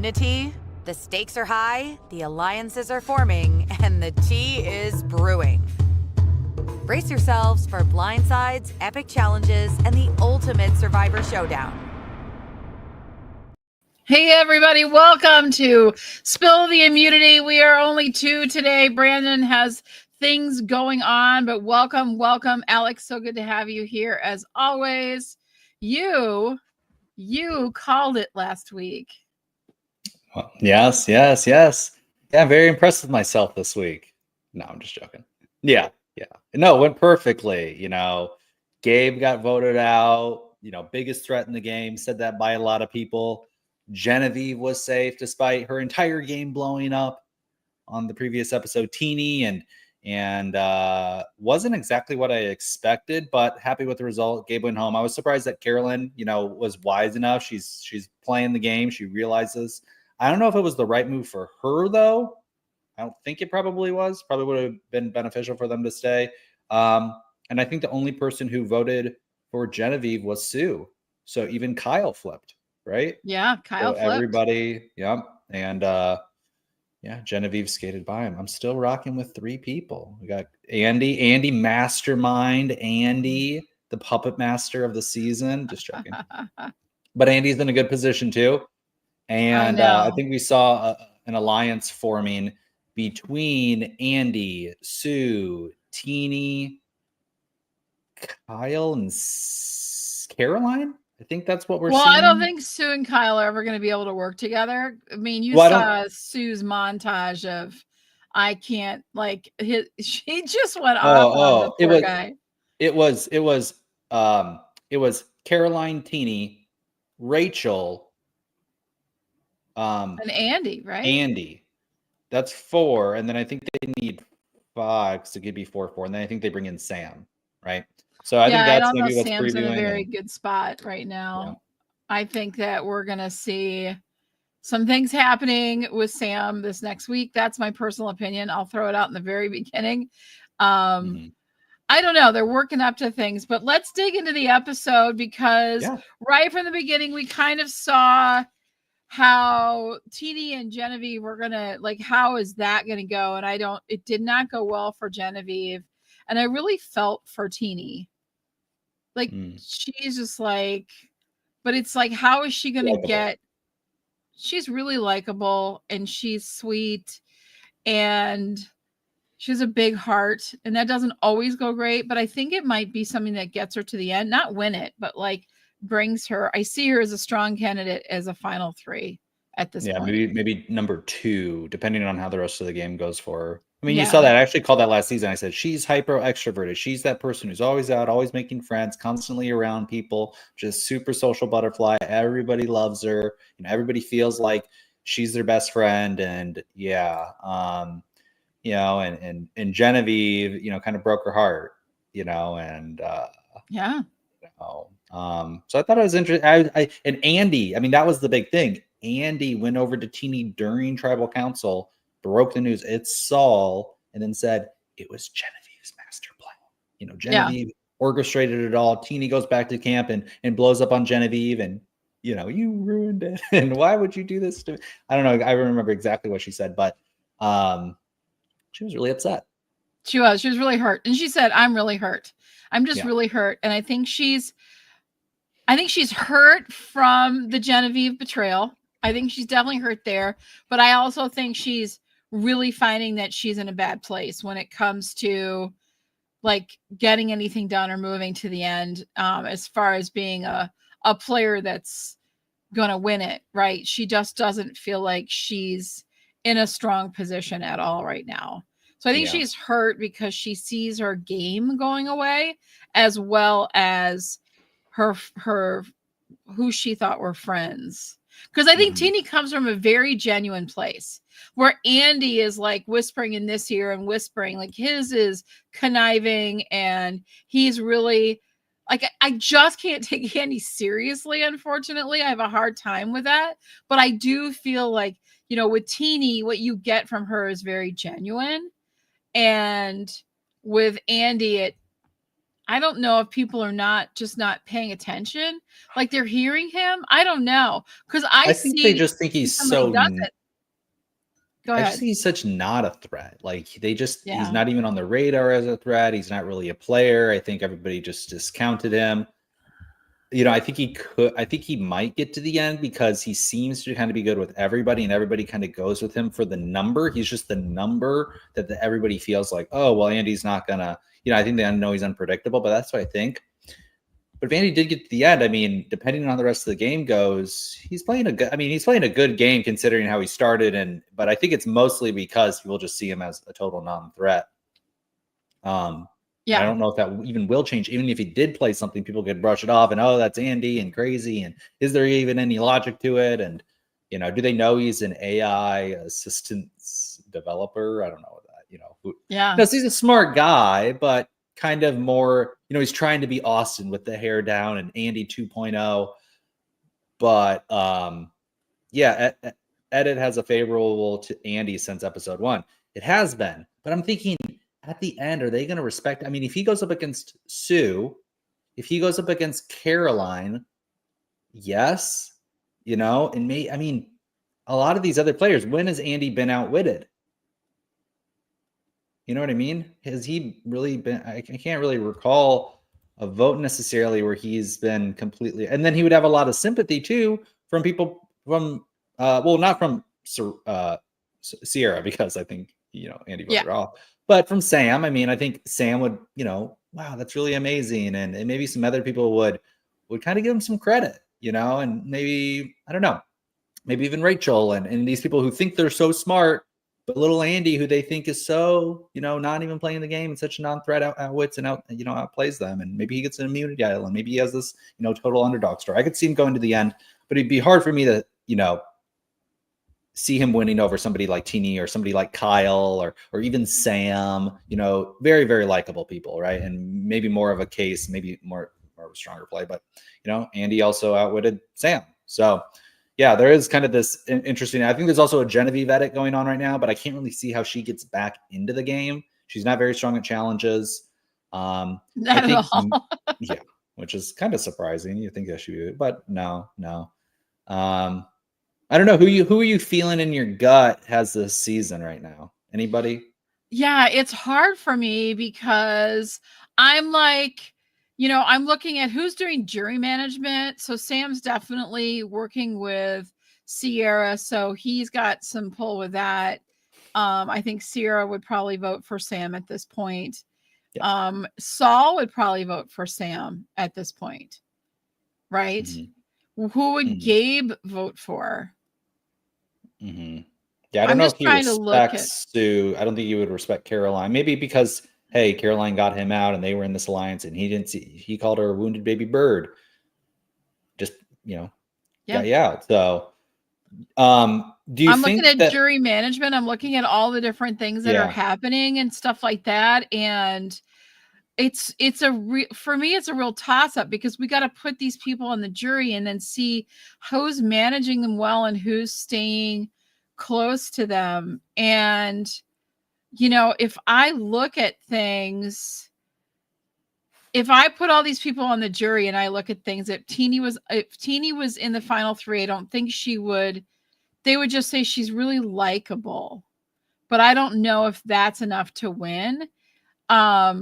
unity. The stakes are high, the alliances are forming, and the tea is brewing. Brace yourselves for Blindsides, epic challenges, and the ultimate Survivor Showdown. Hey everybody, welcome to Spill the Immunity. We are only two today. Brandon has things going on, but welcome, Alex. So good to have you here as always. You called it last week. Well, yes. Yeah, I'm very impressed with myself this week. No, I'm just joking. Yeah. No, it went perfectly. Gabe got voted out, biggest threat in the game, said that by a lot of people. Genevieve was safe despite her entire game blowing up on the previous episode. Teeny and wasn't exactly what I expected, but happy with the result. Gabe went home. I was surprised that Carolyn, was wise enough. She's playing the game. She realizes. I don't know if it was the right move for her though. I don't think it probably was. Probably would have been beneficial for them to stay. And I think the only person who voted for Genevieve was Sue. So even Kyle flipped, right? Yeah, Kyle flipped. Everybody, yep. And Genevieve skated by him. I'm still rocking with three people. We got Andy Mastermind, Andy, the puppet master of the season. Just joking. But Andy's in a good position too. And I think we saw an alliance forming between Andy, Sue, Teeny, Kyle, and Caroline. I think that's what we're seeing. Well, I don't think Sue and Kyle are ever going to be able to work together. I mean, you saw Sue's montage of I can't she just went off on the poor guy. It was Caroline, Teeny, Rachel, and Andy, right? Andy. That's 4, and then I think they need 5 because it could be 4, and then I think they bring in Sam, right? So I think that's maybe what's Sam's previewing. in a very good spot right now. Yeah. I think that we're gonna see some things happening with Sam this next week. That's my personal opinion. I'll throw it out in the very beginning. I don't know. They're working up to things, but let's dig into the episode because right from the beginning, we kind of saw how Teeny and Genevieve were gonna how is that gonna go? And it did not go well for Genevieve, and I really felt for Teeny. She's just but it's how is she gonna get? She's really likable and she's sweet and she has a big heart, and that doesn't always go great, but I think it might be something that gets her to the end, not win it, but brings her. I see her as a strong candidate as a final 3 at this point. Maybe number 2, depending on how the rest of the game goes for her. I mean, you saw that. I actually called that last season. I said she's hyper extroverted. She's that person who's always out, always making friends, constantly around people, just super social butterfly. Everybody loves her. Everybody feels like she's their best friend. And and Genevieve, kind of broke her heart, and so I thought it was interesting. And Andy, I mean, that was the big thing. Andy went over to Teeny during tribal council, broke the news. It's Saul, and then said it was Genevieve's master plan. Genevieve orchestrated it all. Teeny goes back to camp and blows up on Genevieve, and you ruined it. And why would you do this to me? I don't know. I remember exactly what she said, but she was really upset. She was really hurt, and she said, "I'm really hurt. I'm just really hurt." And I think she's hurt from the Genevieve betrayal. I think she's definitely hurt there, but I also think she's really finding that she's in a bad place when it comes to getting anything done or moving to the end, as far as being a player that's going to win it, right? She just doesn't feel like she's in a strong position at all right now. So I think she's hurt because she sees her game going away, as well as her who she thought were friends. Because I think Teeny comes from a very genuine place where Andy is whispering in this ear and whispering, his is conniving, and he's really I just can't take Andy seriously. Unfortunately, I have a hard time with that, but I do feel with Teeny, what you get from her is very genuine. And with Andy, I don't know if people are not paying attention, like they're hearing him. I don't know, because I think they just think he's somebody so. does it. Go I just ahead. think he's such not a threat. Like he's Yeah. not even on the radar as a threat. He's not really a player. I think everybody just discounted him. I think he might get to the end because he seems to kind of be good with everybody and everybody kind of goes with him for the number. He's just the number that everybody feels like, oh, well, Andy's not gonna, I think they know he's unpredictable, but that's what I think. But if Andy did get to the end, I mean, depending on how the rest of the game goes, he's playing a good game considering how he started. But I think it's mostly because people just see him as a total non-threat. Yeah. I don't know if that even will change. Even if he did play something, people could brush it off and, oh, that's Andy and crazy. And is there even any logic to it? And, do they know he's an AI assistance developer? I don't know that, Yeah. he's a smart guy, but kind of more, he's trying to be Austin with the hair down and Andy 2.0. But Edit has a favorable to Andy since episode 1. It has been, but I'm thinking at the end, are they going to respect? I mean, if he goes up against Sue, if he goes up against Caroline, yes, and I mean, a lot of these other players, when has Andy been outwitted? You know what I mean? Has he really been? I can't really recall a vote necessarily where he's been completely. And then he would have a lot of sympathy too from people from, not from Sierra, because I think Andy voted her off, but from Sam. I mean, I think Sam would, wow, that's really amazing, and maybe some other people would kind of give him some credit, and maybe I don't know, maybe even Rachel and these people who think they're so smart. But little Andy, who they think is so, not even playing the game and such a non-threat, outwits and outplays them. And maybe he gets an immunity idol, and maybe he has this, total underdog story. I could see him going to the end, but it'd be hard for me to, see him winning over somebody like Teeny or somebody like Kyle or even Sam, very, very likable people, right? And maybe more of a case, maybe more of a stronger play. But, Andy also outwitted Sam. So, yeah, there is kind of this interesting. I think there's also a Genevieve edit going on right now, but I can't really see how she gets back into the game. She's not very strong at challenges. Not at all. Yeah, which is kind of surprising. You think that should be, but no. I don't know who are you feeling in your gut has this season right now? Anybody? Yeah, it's hard for me because I'm like, I'm looking at who's doing jury management. So Sam's definitely working with Sierra, so he's got some pull with that. I think Sierra would probably vote for Sam at this point. Yeah. Saul would probably vote for Sam at this point, right? Mm-hmm. Who would Gabe vote for? Mm-hmm. Yeah, I don't know if he respects Sue. I don't think he would respect Caroline. Maybe because, hey, Caroline got him out and they were in this alliance and he called her a wounded baby bird. Just, got you out. So, do you think looking at jury management? I'm looking at all the different things that are happening and stuff like that. And for me, it's a real toss up because we got to put these people on the jury and then see who's managing them well and who's staying close to them. And, if I look at things, if I put all these people on the jury and I look at things, if Teeny was in the final 3, I don't think they would just say she's really likable, but I don't know if that's enough to win. I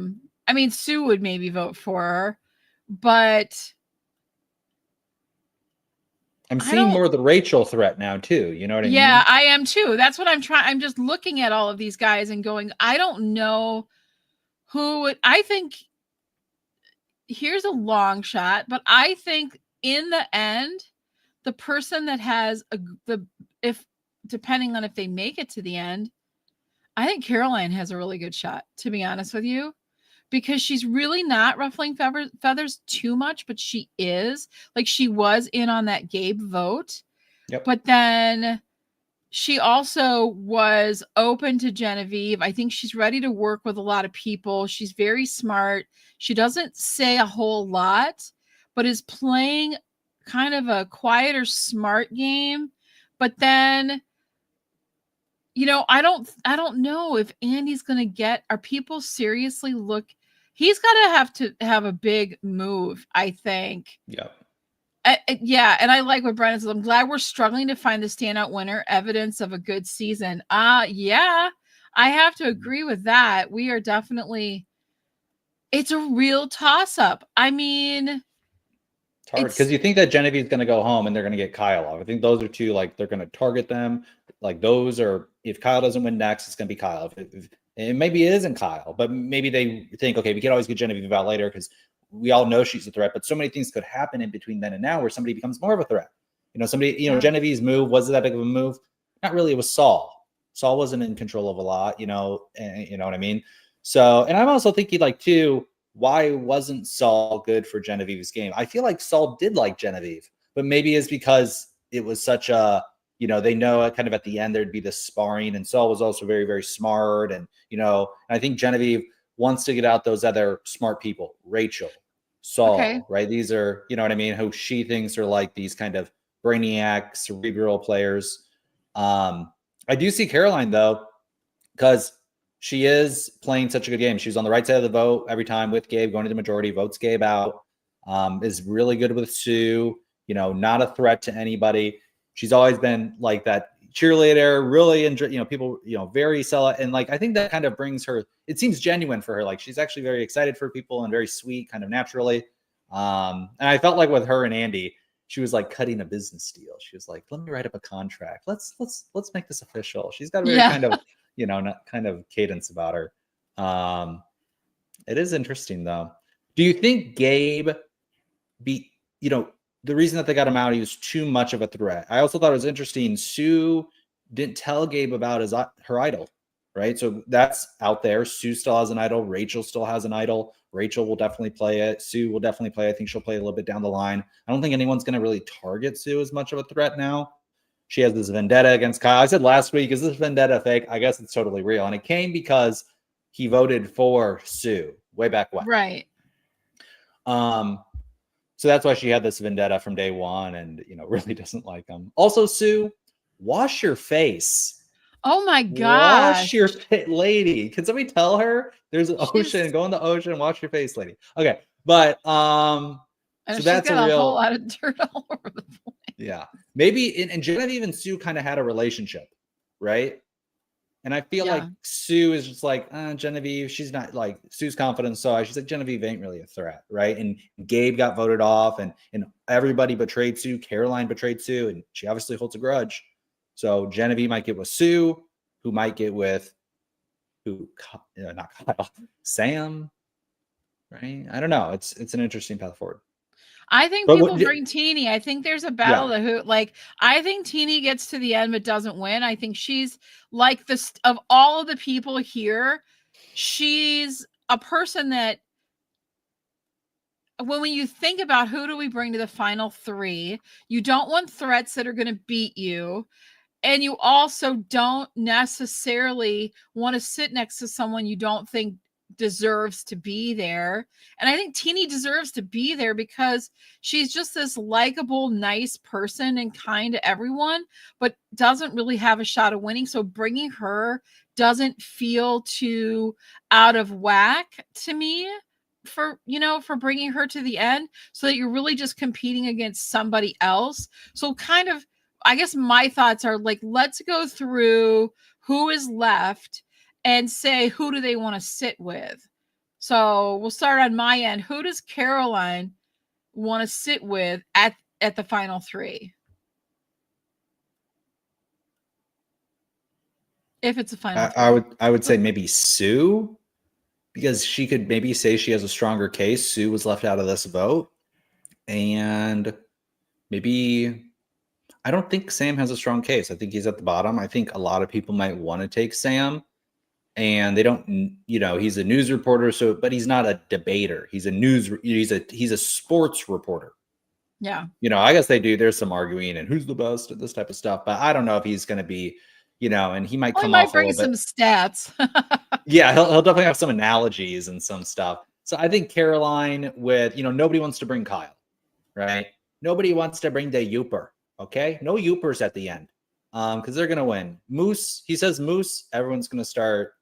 mean, Sue would maybe vote for her, but I'm seeing more of the Rachel threat now too. You know what I mean? Yeah, I am too. That's what I'm trying. I'm just looking at all of these guys and going, I don't know I think here's a long shot, but I think in the end, the person that has depending on if they make it to the end, I think Caroline has a really good shot, to be honest with you, because she's really not ruffling feathers too much, but she is. Like, she was in on that Gabe vote. Yep. But then she also was open to Genevieve. I think she's ready to work with a lot of people. She's very smart. She doesn't say a whole lot, but is playing kind of a quieter, smart game. But then, I don't know if Andy's going to are people seriously he's got to have a big move, I think. Yeah. Yeah, and I like what Brennan says. I'm glad we're struggling to find the standout winner, evidence of a good season. Yeah, I have to agree with that. We are definitely, it's a real toss-up. I mean, It's hard because you think that Genevieve's going to go home and they're going to get Kyle off. I think those are two, like, they're going to target them. Like, those are, if Kyle doesn't win next, it's going to be Kyle. And maybe it isn't Kyle, but maybe they think, okay, we can always get Genevieve out later because we all know she's a threat, but so many things could happen in between then and now where somebody becomes more of a threat. Genevieve's move, was it that big of a move? Not really. It was Saul. Saul wasn't in control of a lot, you know what I mean? So, and I'm also thinking, like, too, why wasn't Saul good for Genevieve's game? I feel like Saul did like Genevieve, but maybe it's because it was such a, they know kind of at the end there'd be this sparring, and Saul was also very, very smart. And, I think Genevieve wants to get out those other smart people, Rachel, Saul, right? These are, you know what I mean, who she thinks are like these kind of brainiac, cerebral players. I do see Caroline, though, because she is playing such a good game. She was on the right side of the vote every time with Gabe, going to the majority, votes Gabe out, is really good with Sue, not a threat to anybody. She's always been like that cheerleader, really enjoy, people, very sell. And like, I think that kind of brings her, it seems genuine for her. Like, she's actually very excited for people and very sweet, kind of naturally. And I felt like with her and Andy, she was like cutting a business deal. She was like, let me write up a contract. Let's make this official. She's got a very kind of, not kind of cadence about her. It is interesting, though. Do you think Gabe the reason that they got him out, he was too much of a threat? I also thought it was interesting. Sue didn't tell Gabe about her idol, right? So that's out there. Sue still has an idol. Rachel still has an idol. Rachel will definitely play it. Sue will definitely play. I think she'll play a little bit down the line. I don't think anyone's going to really target Sue as much of a threat now. She has this vendetta against Kyle. I said last week, is this vendetta fake? I guess it's totally real. And it came because he voted for Sue way back when. Right. So that's why she had this vendetta from day one and, really doesn't like him. Also, Sue, wash your face. Oh my gosh. Wash your face, lady. Can somebody tell her there's an ocean? Go in the ocean, wash your face, lady. Okay. But so that's a whole lot of dirt all over the place. Yeah. Maybe and Genevieve and Sue kind of had a relationship, right? And I feel like Sue is just like, Genevieve, she's not like Sue's confidence. So she's like, Genevieve ain't really a threat, right? And Gabe got voted off and everybody betrayed Sue. Caroline betrayed Sue, and she obviously holds a grudge. So Genevieve might get with Sue, who might get with not Kyle, Sam, right? I don't know. It's an interesting path forward. I think people bring Teeny. I think there's a battle I think Teeny gets to the end but doesn't win. I think she's like of all of the people here, she's a person that when you think about who do we bring to the final three, you don't want threats that are going to beat you. And you also don't necessarily want to sit next to someone you don't think deserves to be there. And I think Teeny deserves to be there because she's just this likable, nice person and kind to everyone, but doesn't really have a shot of winning. So bringing her doesn't feel too out of whack to me for bringing her to the end, so that you're really just competing against somebody else. So kind of, I guess my thoughts are like, let's go through who is left and say, who do they want to sit with? So we'll start on my end. Who does Caroline want to sit with at the final three? If it's a final three. I would say maybe Sue, because she could maybe say she has a stronger case. Sue was left out of this vote. And maybe, I don't think Sam has a strong case. I think he's at the bottom. I think a lot of people might want to take Sam. And they don't, he's a news reporter, but he's not a debater. He's a sports reporter. Yeah. I guess they do. There's some arguing and who's the best at this type of stuff, but I don't know if he's going to be, and he might come off bring some stats. Yeah. He'll definitely have some analogies and some stuff. So I think Caroline with, nobody wants to bring Kyle, right? Nobody wants to bring the Youper. Okay. No Youpers at the end. Because they're going to win. Moose, he says Moose, everyone's going to start,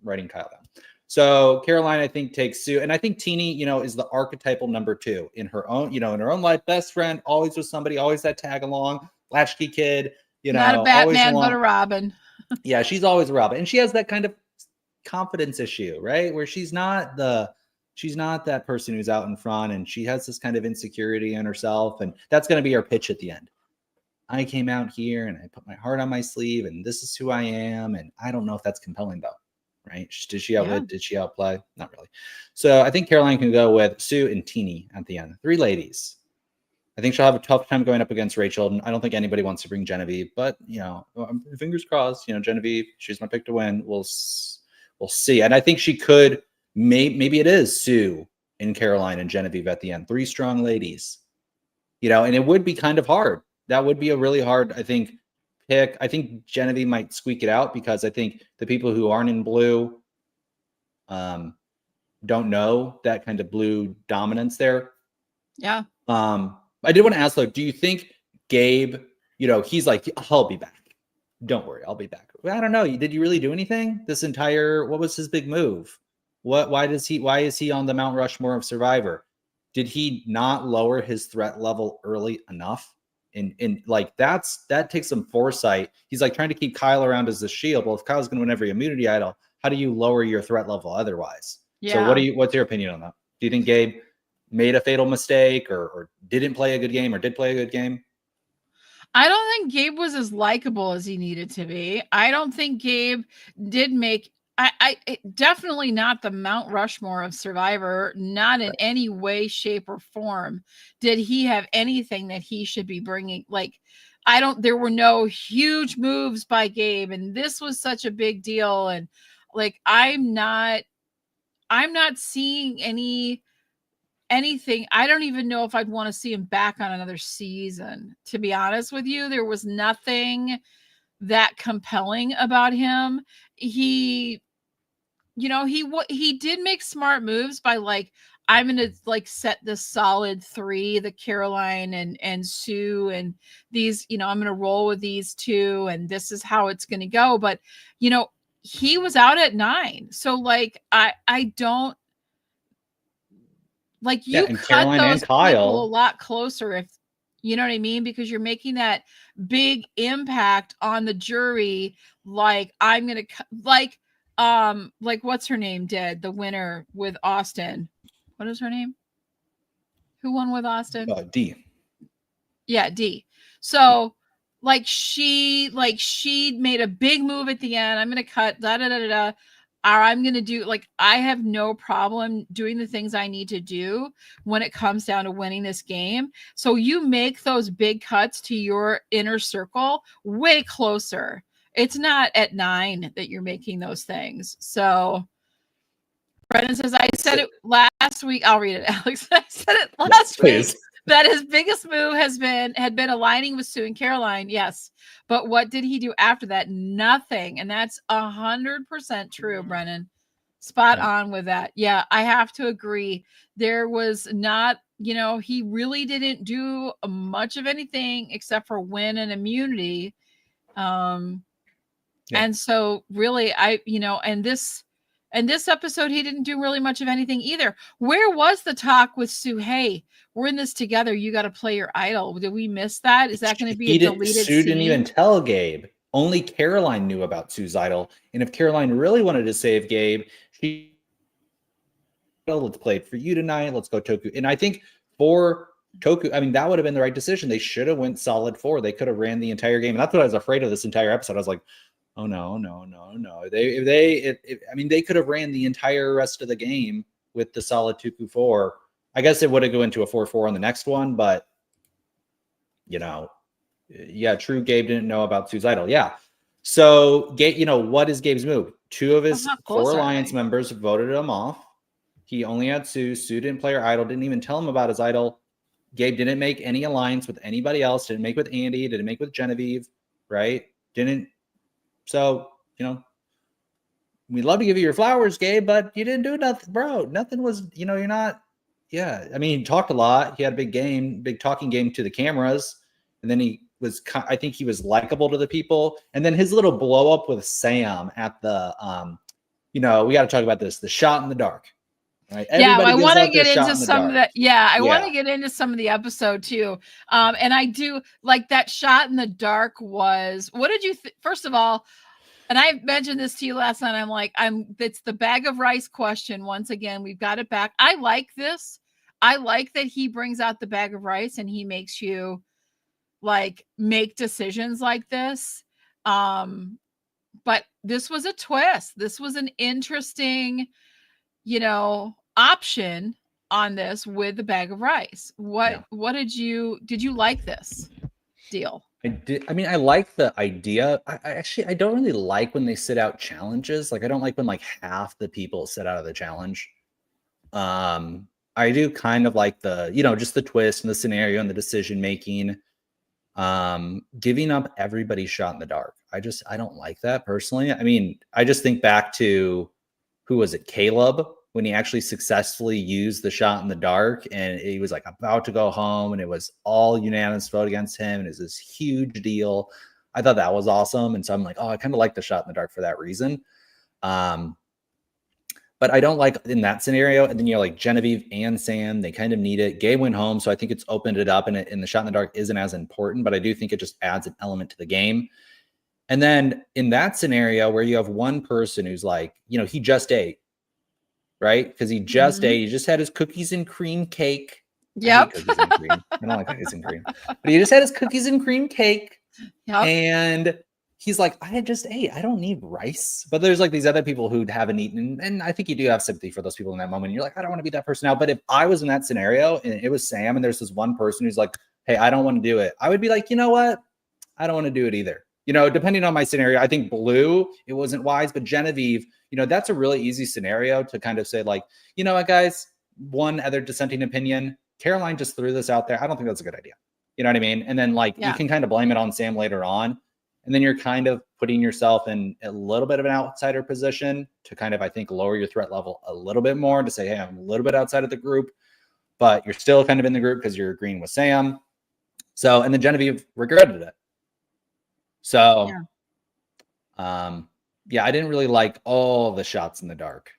writing Kyle down. So Caroline, I think, takes Sue. And I think Teeny, is the archetypal number 2 in her own, in her own life, best friend, always with somebody, always that tag along, latchkey kid, Not a always Batman, along. but a Robin. Yeah, she's always a Robin. And she has that kind of confidence issue, right? Where she's not that person who's out in front, and she has this kind of insecurity in herself. And that's going to be her pitch at the end. I came out here and I put my heart on my sleeve, and this is who I am. And I don't know if that's compelling though, right? Did she outwit? Did she outplay? Not really. So I think Caroline can go with Sue and Teeny at the end. 3 ladies. I think she'll have a tough time going up against Rachel. And I don't think anybody wants to bring Genevieve, but fingers crossed, Genevieve, she's my pick to win. We'll see. And I think she could, maybe it is Sue and Caroline and Genevieve at the end. 3 strong ladies, and it would be kind of hard. That would be a really hard, I think, pick. I think Genevieve might squeak it out because I think the people who aren't in blue don't know that kind of blue dominance there. Yeah. I did want to ask though, do you think Gabe, he's like, I'll be back. Don't worry, I'll be back. I don't know. Did you really do anything? What was his big move? Why is he on the Mount Rushmore of Survivor? Did he not lower his threat level early enough? And like that takes some foresight. He's like trying to keep Kyle around as the shield. Well, if Kyle's going to win every immunity idol, how do you lower your threat level otherwise? Yeah. So what's your opinion on that? Do you think Gabe made a fatal mistake or didn't play a good game or did play a good game? I don't think Gabe was as likable as he needed to be. I don't think Gabe did make definitely not the Mount Rushmore of Survivor, not in any way, shape, or form. Did he have anything that he should be bringing? Like, there were no huge moves by Gabe, and this was such a big deal. And like, I'm not seeing anything. I don't even know if I'd want to see him back on another season. To be honest with you, there was nothing that compelling about him. He did make smart moves by like, I'm going to like set this solid 3, the Caroline and Sue and these, I'm going to roll with these 2 and this is how it's going to go. But, he was out at 9. So like, I don't like, you cut Caroline those and Kyle people a lot closer, if you know what I mean, because you're making that big impact on the jury. Like, I'm going to like what's her name did, the winner with Austin. What is her name? Who won with Austin? D. Yeah, D. So like she made a big move at the end. I'm going to cut or I'm going to do, like, I have no problem doing the things I need to do when it comes down to winning this game. So you make those big cuts to your inner circle way closer. It's not at 9 that you're making those things. So Brendan says, I said it last week. I'll read it, Alex. I said it last week that his biggest move had been aligning with Sue and Caroline. Yes. But what did he do after that? Nothing. And that's 100% true, Brennan. Spot on with that. Yeah, I have to agree. There was not, he really didn't do much of anything except for win and immunity. And so really, and this episode, he didn't do really much of anything either. Where was the talk with Sue? Hey, we're in this together. You got to play your idol. Did we miss that? Is that going to be a deleted Sue scene? didn't even tell Gabe. Only Caroline knew about Sue's idol. And if Caroline really wanted to save Gabe, let's play it for you tonight. Let's go Toku. And I think for Toku, that would have been the right decision. They should have went solid 4. They could have ran the entire game. And that's what I was afraid of this entire episode. I was like, oh no. They could have ran the entire rest of the game with the solid 2-4. I guess it would have go into a 4-4 on the next one, but true. Gabe didn't know about Sue's idol. Yeah. So Gabe, what is Gabe's move? 2 of his 4 alliance members voted him off. He only had Sue. Sue didn't play her idol, didn't even tell him about his idol. Gabe didn't make any alliance with anybody else, didn't make with Andy, didn't make with Genevieve, right? So, we'd love to give you your flowers, Gabe, but you didn't do nothing, bro. Nothing was, you're not. Yeah. He talked a lot. He had a big talking game to the cameras. And then I think he was likable to the people. And then his little blow up with Sam at the we got to talk about this, the shot in the dark. Right? Yeah, Everybody I gives want to out their get shot into in the some of dark. that. Yeah, I want Yeah. to get into some of the episode too. And I do like that shot in the dark was, what did you first of all, and I mentioned this to you last night. I'm like, it's the bag of rice question. Once again, we've got it back. I like this. I like that he brings out the bag of rice and he makes you like make decisions like this. But this was a twist. This was an interesting, option on this with the bag of rice. What did you like this deal? I did. I mean, I like the idea. I don't really like when they sit out challenges. Like, I don't like when like half the people sit out of the challenge. I do kind of like the, just the twist and the scenario and the decision making. Giving up everybody's shot in the dark. I don't like that personally. I mean, I just think back to, who was it? Caleb, when he actually successfully used the shot in the dark and he was like about to go home and it was all unanimous vote against him. And it's this huge deal. I thought that was awesome. And so I'm like, oh, I kind of like the shot in the dark for that reason. But I don't like in that scenario. And then, like Genevieve and Sam, they kind of need it. Gabe went home. So I think it's opened it up and the shot in the dark isn't as important, but I do think it just adds an element to the game. And then in that scenario where you have one person who's like, he just ate, right? Because he just ate, he just had his cookies and cream cake. Yep. I hate cookies and cream. I don't like cookies and cream. But he just had his cookies and cream cake. Yep. And he's like, I just ate. I don't need rice. But there's like these other people who haven't eaten. And I think you do have sympathy for those people in that moment. You're like, I don't want to be that person now. But if I was in that scenario and it was Sam and there's this one person who's like, hey, I don't want to do it, I would be like, you know what? I don't want to do it either. Depending on my scenario, I think Blue, it wasn't wise, but Genevieve, that's a really easy scenario to kind of say like, you know what, guys, one other dissenting opinion, Caroline just threw this out there. I don't think that's a good idea. You know what I mean? And then like, you can kind of blame it on Sam later on. And then you're kind of putting yourself in a little bit of an outsider position to kind of, I think, lower your threat level a little bit more to say, hey, I'm a little bit outside of the group, but you're still kind of in the group because you're agreeing with Sam. So, and then Genevieve regretted it. So, I didn't really like all the shots in the dark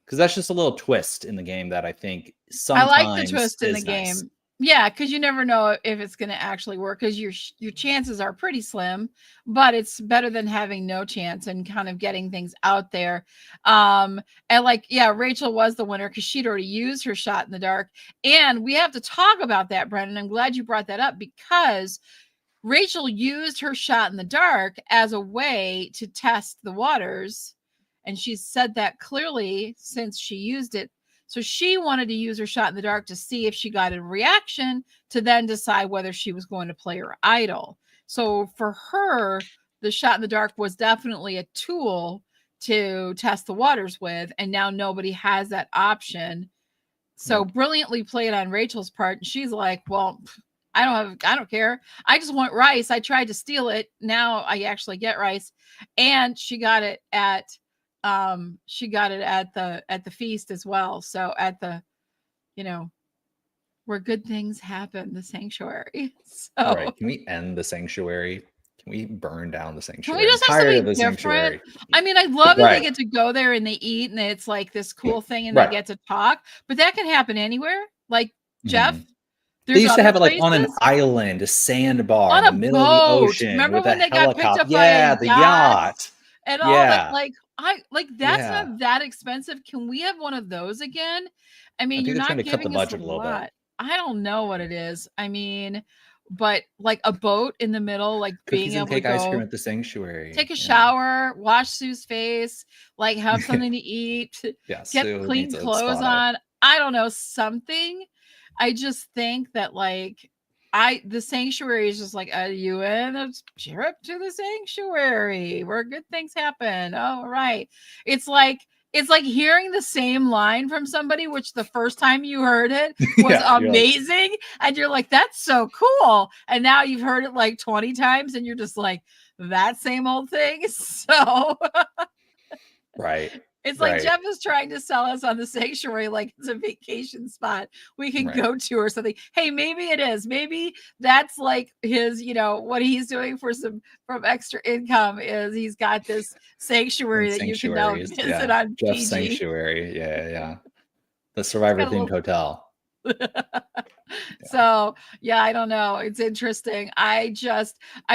because that's just a little twist in the game that I think sometimes I like the twist in the game. Nice. Yeah, because you never know if it's going to actually work because your chances are pretty slim, but it's better than having no chance and kind of getting things out there. And like, Rachel was the winner because she'd already used her shot in the dark. And we have to talk about that, Brendan. I'm glad you brought that up because Rachel used her shot in the dark as a way to test the waters. And she said that clearly since she used it. So she wanted to use her shot in the dark to see if she got a reaction to then decide whether she was going to play her idol. So for her, the shot in the dark was definitely a tool to test the waters with. And now nobody has that option. So brilliantly played on Rachel's part. And she's like, well, I don't care. I just want rice. I tried to steal it. Now I actually get rice. And she got it at the feast as well. So at the, where good things happen, the sanctuary. So right. Can we end the sanctuary? Can we burn down the sanctuary? Can we just have something different? Sanctuary? I mean, I love that they get to go there and they eat and it's like this cool thing and they get to talk, but that can happen anywhere. Like Jeff, they used to have it like on an island, a sandbar on in the middle of the ocean. Remember when they got picked up by the yacht and all that? That's not that expensive. Can we have one of those again? I mean, you're not giving cut the budget a lot. Bit. I don't know what it is. I mean, but like a boat in the middle, like cookies being able to go ice cream at the sanctuary, take a shower, wash Sue's face, like have something to eat, get Sue clean clothes on. I don't know, something. I just think that the sanctuary is just like, you in a trip to the sanctuary where good things happen. Oh, right. It's like hearing the same line from somebody, which the first time you heard it was amazing. And you're like, that's so cool. And now you've heard it like 20 times and you're just like, that same old thing. So right. It's like Right. Jeff is trying to sell us on the sanctuary like it's a vacation spot we can Right. go to or something. Hey, maybe it is. Maybe that's like his, what he's doing from extra income is he's got this sanctuary that you can now Sanctuaries. visit Yeah. on Jeff's PG. Sanctuary. Yeah. The Survivor themed hotel. So yeah, I don't know. It's interesting. I'm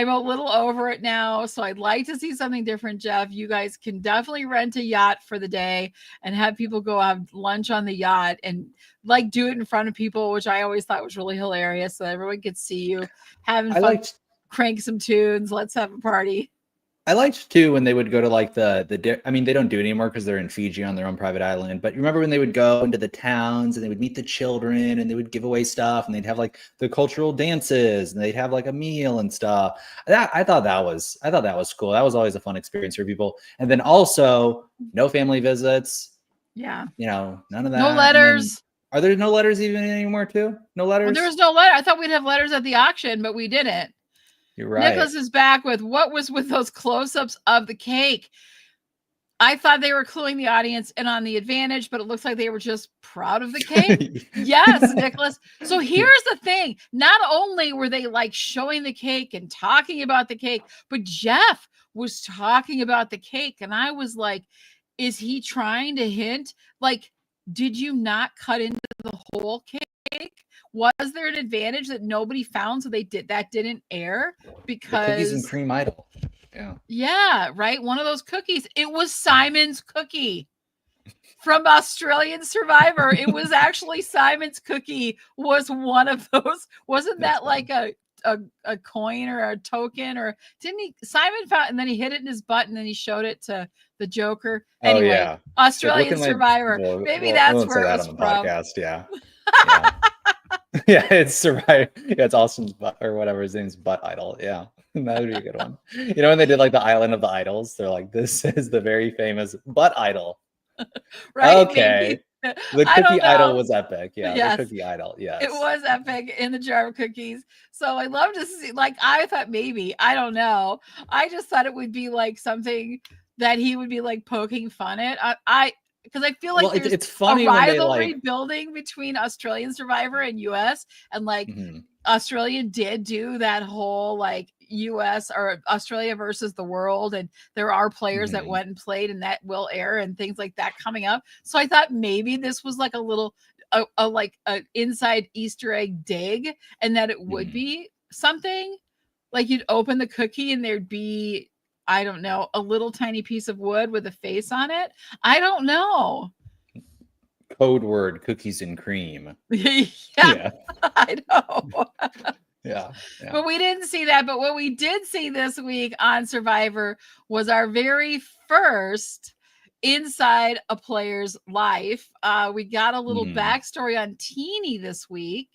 a little over it now. So I'd like to see something different, Jeff. You guys can definitely rent a yacht for the day and have people go have lunch on the yacht and like do it in front of people, which I always thought was really hilarious. So everyone could see you having fun, crank some tunes. Let's have a party. I liked too when they would go to like I mean, they don't do it anymore because they're in Fiji on their own private island. But you remember when they would go into the towns and they would meet the children and they would give away stuff and they'd have like the cultural dances and they'd have like a meal and stuff. I thought that was cool. That was always a fun experience for people. And then also no family visits. Yeah. None of that. No letters. Are there no letters even anymore too? No letters? Well, there was no letter. I thought we'd have letters at the auction, but we didn't. You're right. Nicholas is back with what was with those close-ups of the cake. I thought they were cluing the audience in on the advantage, but it looks like they were just proud of the cake. Yes, Nicholas. So here's the thing. Not only were they like showing the cake and talking about the cake, but Jeff was talking about the cake. And I was like, is he trying to hint? Like, did you not cut into the whole cake? Was there an advantage that nobody found so that didn't air? Because the cookies and cream idol. Yeah, right. One of those cookies. It was Simon's cookie from Australian Survivor. It was actually Simon's cookie was one of those. Wasn't that like a coin or a token or didn't he? Simon found and then he hid it in his butt and then he showed it to the Joker. Anyway, yeah. Australian Survivor. Maybe that's where it was on the from. podcast. Yeah. Yeah, it's Survivor. Yeah, it's Austin's butt or whatever his name's butt idol. Yeah, that would be a good one. When they did like the Island of the Idols, they're like, this is the very famous butt idol. Right? Okay. Maybe. The cookie idol was epic. Yeah, yes. The cookie idol. Yes. It was epic in the jar of cookies. So I love to see, like, I thought maybe, I don't know. I just thought it would be like something that he would be like poking fun at. Because I feel like it's funny a rivalry when they building between Australian Survivor and US. And like Australia did do that whole like US or Australia versus the world. And there are players that went and played and that will air and things like that coming up. So I thought maybe this was like a little like an inside Easter egg dig and that it would be something like you'd open the cookie and there'd be I don't know, a little tiny piece of wood with a face on it. I don't know. Code word cookies and cream. Yeah. I know. Yeah. But we didn't see that. But what we did see this week on Survivor was our very first inside a player's life. We got a little backstory on Teeny this week.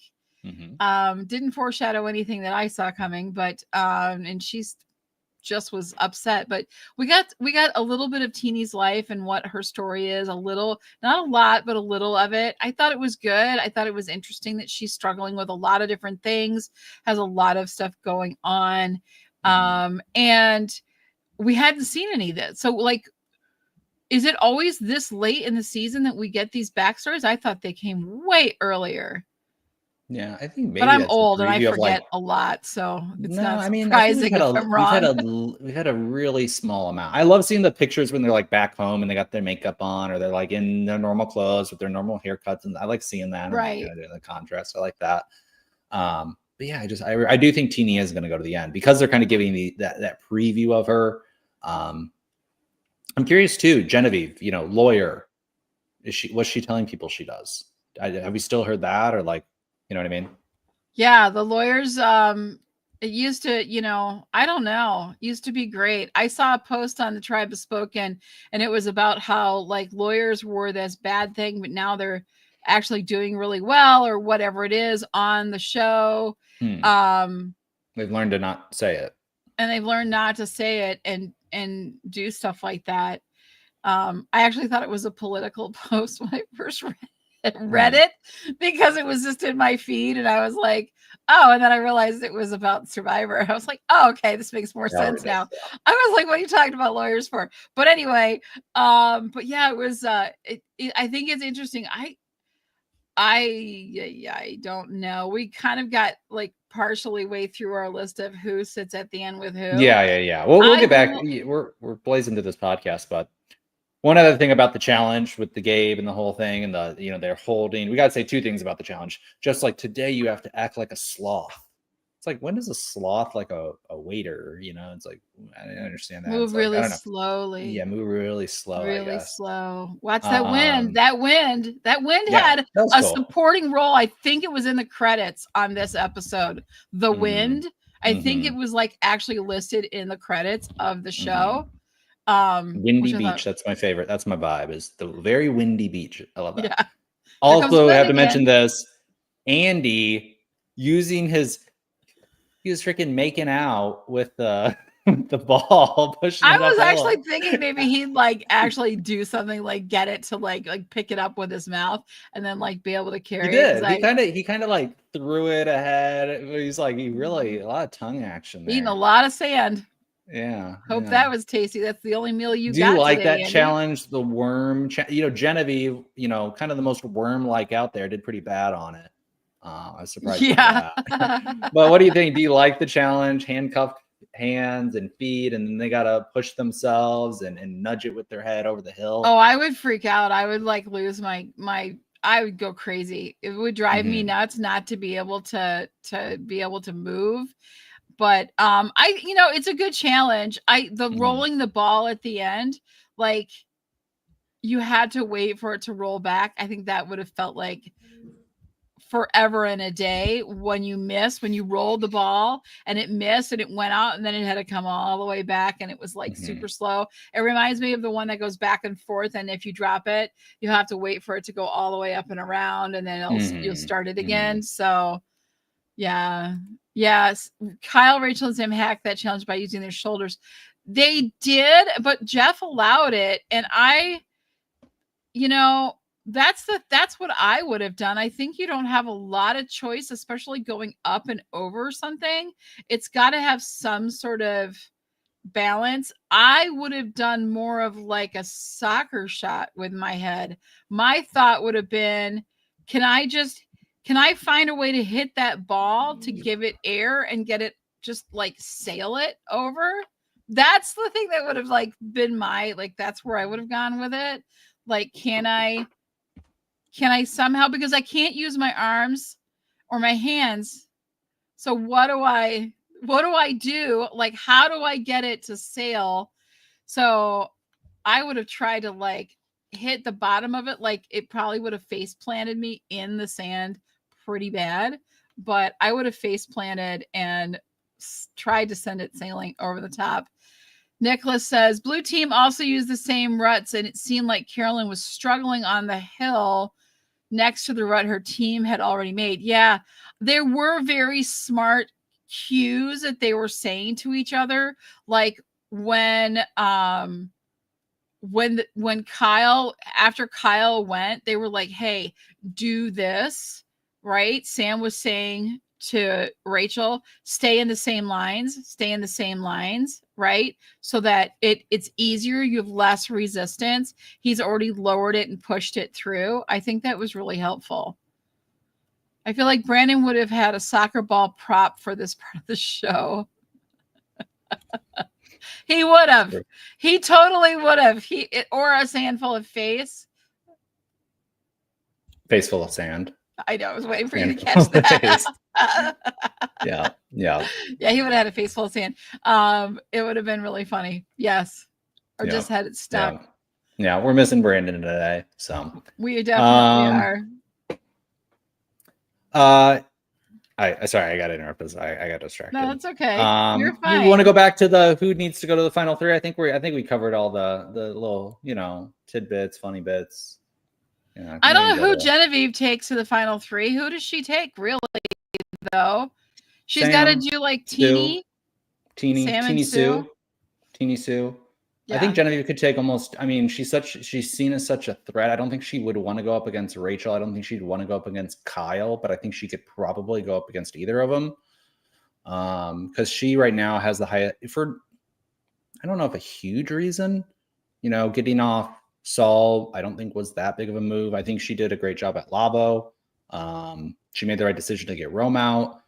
Didn't foreshadow anything that I saw coming, but and she's just was upset, but we got a little bit of Teeny's life and what her story is, a little, not a lot, but a little of it. I thought it was good. I thought it was interesting that she's struggling with a lot of different things, has a lot of stuff going on. And we hadn't seen any of that. So like, is it always this late in the season that we get these backstories? I thought they came way earlier. Yeah, I think maybe. But I'm old and I forget a lot, so it's not surprising if I'm wrong. We've had a really small amount. I love seeing the pictures when they're like back home and they got their makeup on, or they're like in their normal clothes with their normal haircuts, and I like seeing that. Right. And the contrast, I like that. But yeah, I do think Teeny is going to go to the end because they're kind of giving me that preview of her. I'm curious too, Genevieve. Lawyer. What's she telling people she does? Have we still heard that, or like? You know what I mean? Yeah, the lawyers, it used to, I don't know, used to be great. I saw a post on the Tribe of Spoken, and it was about how like lawyers were this bad thing, but now they're actually doing really well or whatever it is on the show. They've learned to not say it. And they've learned not to say it and do stuff like that. I actually thought it was a political post when I first read read it because it was just in my feed, and I was like, oh, and then I realized it was about Survivor. I was like, oh, okay, this makes more sense now. I was like, what are you talking about lawyers for? But anyway, but yeah, it was I think it's interesting. I don't know. We kind of got like partially way through our list of who sits at the end with who. Yeah. We'll get back. We're blazing through this podcast, but one other thing about the challenge with the Gabe and the whole thing, and they're holding. We got to say two things about the challenge. Just like today, you have to act like a sloth. It's like, when does a sloth like a waiter? It's like, I didn't understand that. Move like, really slowly. Yeah, move really slow. Really slow. Watch that wind. That wind had cool. Supporting role. I think it was in the credits on this episode. The wind. I think it was like actually listed in the credits of the show. Windy beach. That's my favorite. That's my vibe. Is the very windy beach. I love that. Yeah. Also, I have to mention this. Andy using he was freaking making out with the ball. Pushing I was actually thinking maybe he'd like actually do something like get it to like pick it up with his mouth and then like be able to carry it. He kind of like threw it ahead. He's like, a lot of tongue action there. Eating a lot of sand. Yeah. Hope that was tasty. That's the only meal you got. Do you like today, that Andy? challenge? The worm, Genevieve, kind of the most worm-like out there, did pretty bad on it. I was surprised. Yeah. But what do you think? Do you like the challenge? Handcuffed hands and feet, and then they gotta push themselves and nudge it with their head over the hill. Oh, I would freak out. I would like lose my I would go crazy. It would drive me nuts not to be able to be able to move. But it's a good challenge. Rolling the ball at the end, like you had to wait for it to roll back. I think that would have felt like forever and a day when you rolled the ball and it missed and it went out and then it had to come all the way back and it was like super slow. It reminds me of the one that goes back and forth, and if you drop it, you have to wait for it to go all the way up and around, and then you'll start it again. So yeah. Yes, Kyle, Rachel, and Sam hacked that challenge by using their shoulders. They did, but Jeff allowed it, and that's what I would have done. I think you don't have a lot of choice, especially going up and over something. It's got to have some sort of balance. I would have done more of like a soccer shot with my head. My thought would have been, can I find a way to hit that ball to give it air and get it just like sail it over? That's the thing that would have like been that's where I would have gone with it. Like, can I somehow, because I can't use my arms or my hands. So what do I do? Like, how do I get it to sail? So I would have tried to like hit the bottom of it. Like, it probably would have face planted me in the sand pretty bad, but I would have face planted and tried to send it sailing over the top. Nicholas says blue team also used the same ruts, and it seemed like Carolyn was struggling on the hill next to the rut her team had already made. Yeah, there were very smart cues that they were saying to each other, like when Kyle, after Kyle went, they were like, hey, do this. Right? Sam was saying to Rachel, stay in the same lines, right? So that it's easier, you have less resistance. He's already lowered it and pushed it through. I think that was really helpful. I feel like Brandon would have had a soccer ball prop for this part of the show. He would have. He totally would have. Or a sand full of face. Face full of sand. I know. I was waiting for you to catch that. Yeah. Yeah, he would have had a face full of sand. It would have been really funny. Yes. Or just had it stuck. Yeah, we're missing Brandon today. So we definitely are. Sorry, I got interrupted. I got distracted. No, that's okay. You're fine. You want to go back to the who needs to go to the final three? I think we covered all the little, tidbits, funny bits. Yeah, I don't know who Genevieve takes to the final three. Who does she take, really, though? She's got to do like Teeny Sue. I think Genevieve could take almost. I mean, she's seen as such a threat. I don't think she would want to go up against Rachel. I don't think she'd want to go up against Kyle, but I think she could probably go up against either of them. Because she right now has the highest for. I don't know if a huge reason, getting off Saul, I don't think was that big of a move. I think she did a great job at Labo. She made the right decision to get Rome out.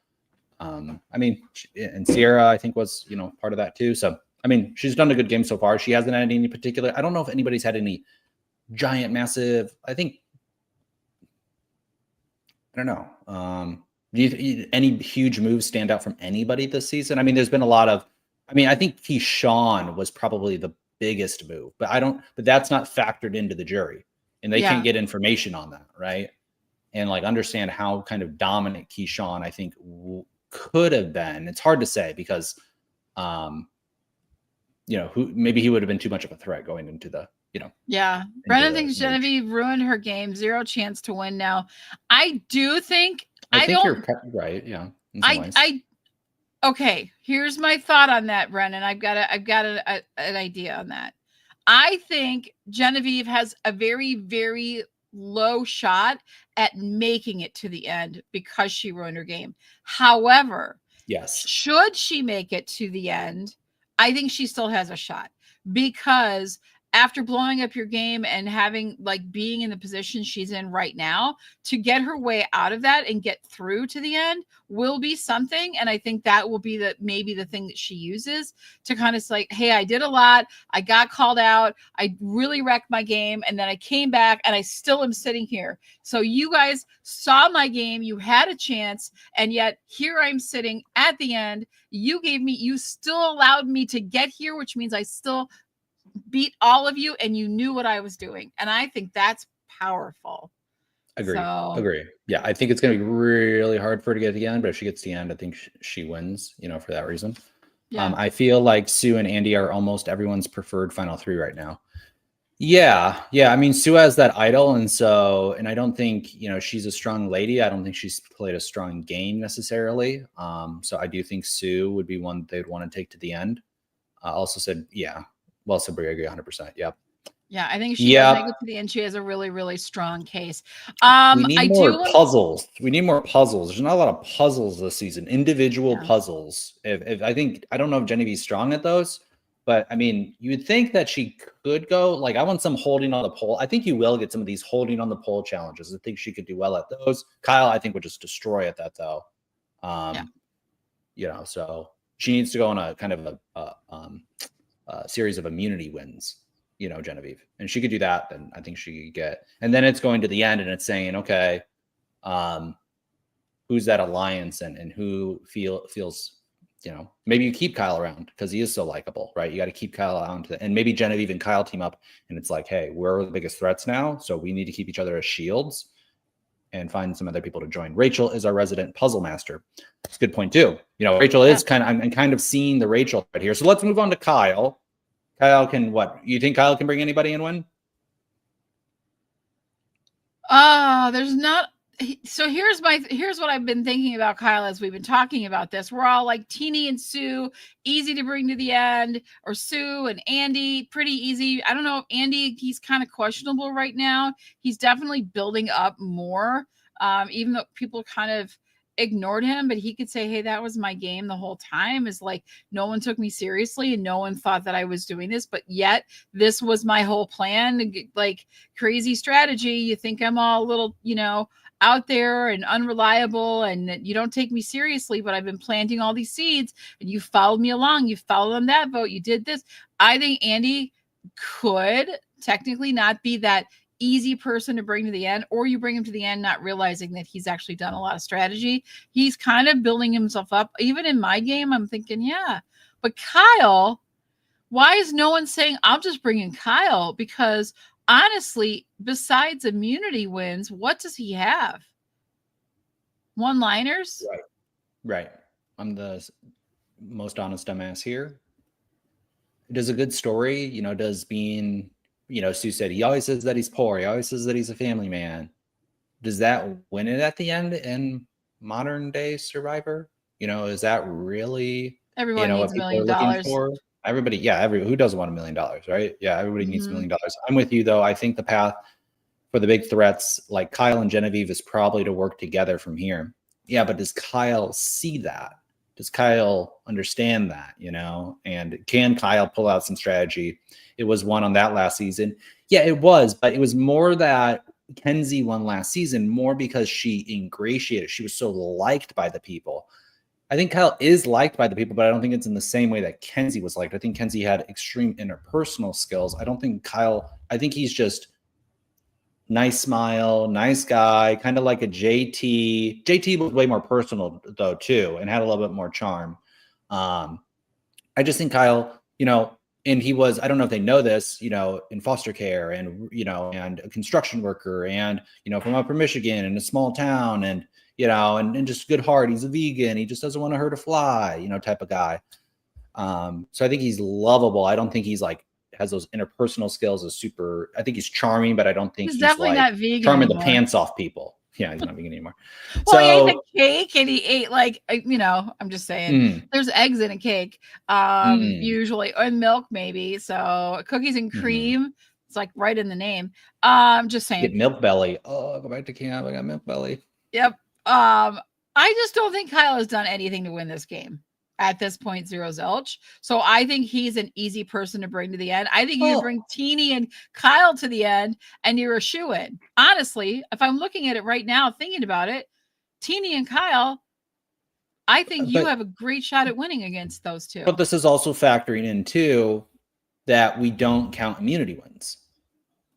I mean, and Sierra, I think was, part of that too. So, I mean, she's done a good game so far. She hasn't had any particular, I don't know if anybody's had any giant, massive, I don't know. Any huge moves stand out from anybody this season? I mean, there's been a lot of, I think Keyshawn was probably the biggest move, but that's not factored into the jury, and they can't get information on that. Right. And understand how kind of dominant Keyshawn, I think could have been. It's hard to say because, maybe he would have been too much of a threat going into the, Yeah. Brennan thinks Genevieve ruined her game. 0 chance to win now. I do think, I think you're right. Yeah. Okay, here's my thought on that, Brennan. I've got an idea on that. I think Genevieve has a very, very low shot at making it to the end because she ruined her game. However, yes, should she make it to the end, I think she still has a shot, because after blowing up your game and having being in the position she's in right now, to get her way out of that and get through to the end will be something. And I think that will be maybe the thing that she uses to kind of say, hey, I did a lot. I got called out. I really wrecked my game. And then I came back and I still am sitting here. So you guys saw my game. You had a chance. And yet here I'm sitting at the end. You still allowed me to get here, which means I still beat all of you, and you knew what I was doing. And I think that's powerful. Agree. Yeah, I think it's going to be really hard for her to get to the end, but if she gets to the end, I think she wins, for that reason. Yeah. I feel like Sue and Andy are almost everyone's preferred final 3 right now. Yeah. I mean, Sue has that idol, and I don't think, she's a strong lady. I don't think she's played a strong game necessarily. So I do think Sue would be one they'd want to take to the end. Also said, yeah. Well, Sabri, I agree 100%. Yep. Yeah, I think she does make it to the end. She has a really, really strong case. We need more puzzles. We need more puzzles. There's not a lot of puzzles this season. Individual puzzles. If I don't know if Genevieve's strong at those, but I mean, you would think that she could go. I want some holding on the pole. I think you will get some of these holding on the pole challenges. I think she could do well at those. Kyle, I think, would just destroy at that though. So she needs to go on a kind of a series of immunity wins, Genevieve, and she could do that. Then I think she could get, and then it's going to the end and it's saying, okay, who's that alliance and who feels, maybe you keep Kyle around because he is so likable, right? You got to keep Kyle around, and maybe Genevieve and Kyle team up and it's like, hey, we're the biggest threats now. So we need to keep each other as shields and find some other people to join. Rachel is our resident puzzle master. That's a good point too. Rachel is I'm kind of seeing the Rachel right here. So let's move on to Kyle. Kyle can you think Kyle can bring anybody and win? There's not. So here's what I've been thinking about Kyle as we've been talking about this. We're all like Teeny and Sue, easy to bring to the end, or Sue and Andy, pretty easy. I don't know if Andy, he's kind of questionable right now. He's definitely building up more, even though people kind of ignored him, but he could say, hey, that was my game the whole time. Is no one took me seriously and no one thought that I was doing this, but yet this was my whole plan. Crazy strategy. You think I'm all a little, out there and unreliable and you don't take me seriously, but I've been planting all these seeds and you followed me along. You followed on that vote. You did this. I think Andy could technically not be that easy person to bring to the end, or you bring him to the end not realizing that he's actually done a lot of strategy. He's kind of building himself up. Even in my game, I'm thinking, yeah, but Kyle, why is no one saying I'll just bring in Kyle? Because honestly, besides immunity wins, what does he have? One-liners? Right. I'm the most honest dumbass here. Does a good story, does being, Sue said he always says that he's poor. He always says that he's a family man. Does that win it at the end in modern day Survivor? Is that really everyone needs $1 million? Everybody, yeah, who doesn't want $1 million, right? Yeah, everybody needs $1 Mhm. million. I'm with you though. I think the path for the big threats like Kyle and Genevieve is probably to work together from here. Yeah, but does Kyle see that? Does Kyle understand that, And can Kyle pull out some strategy? It was one on that last season. Yeah, it was, but it was more that Kenzie won last season more because she ingratiated. She was so liked by the people. I think Kyle is liked by the people, but I don't think it's in the same way that Kenzie was liked. I think Kenzie had extreme interpersonal skills. I don't think I think he's just nice smile, nice guy, kind of like a JT. JT was way more personal though too, and had a little bit more charm. I just think Kyle, and he was, I don't know if they know this, in foster care and, and a construction worker and, from Upper Michigan in a small town and, and just good heart. He's a vegan. He just doesn't want to hurt a fly, type of guy. So I think he's lovable. I don't think he's like, has those interpersonal skills is super. I think he's charming, but I don't think He's he's definitely like not vegan charming anymore. the pants off people. Yeah, he's not vegan anymore. Well, he ate the So cake and he ate I'm just saying there's eggs in a cake, usually, or milk maybe. So cookies and cream, it's like right in the name. Just saying. Get milk belly. Oh, go back to camp. I got milk belly. Yep. I just don't think Kyle has done anything to win this game at this point, 0 zilch. So I think he's an easy person to bring to the end. I think you bring Teeny and Kyle to the end and you're a shoo-in. Honestly, if I'm looking at it right now, thinking about it, Teeny and Kyle, I think you have a great shot at winning against those two. But this is also factoring in too that we don't count immunity wins.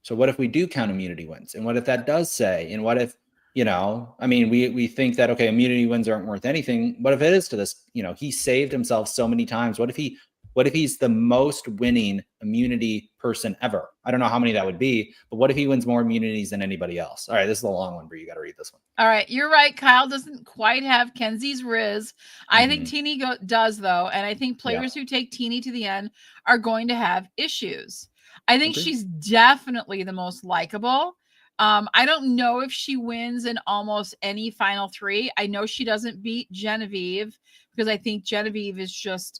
So what if we do count immunity wins? And what if that does say, and what if, we think that, okay, immunity wins aren't worth anything. What if it is to this, he saved himself so many times. What if he's the most winning immunity person ever? I don't know how many that would be, but what if he wins more immunities than anybody else? All right, this is a long one, but you got to read this one. All right, you're right. Kyle doesn't quite have Kenzie's riz. I think Teeny does though, and I think players who take Teeny to the end are going to have issues. I think she's definitely the most likable. I don't know if she wins in almost any final 3. I know she doesn't beat Genevieve because I think Genevieve is just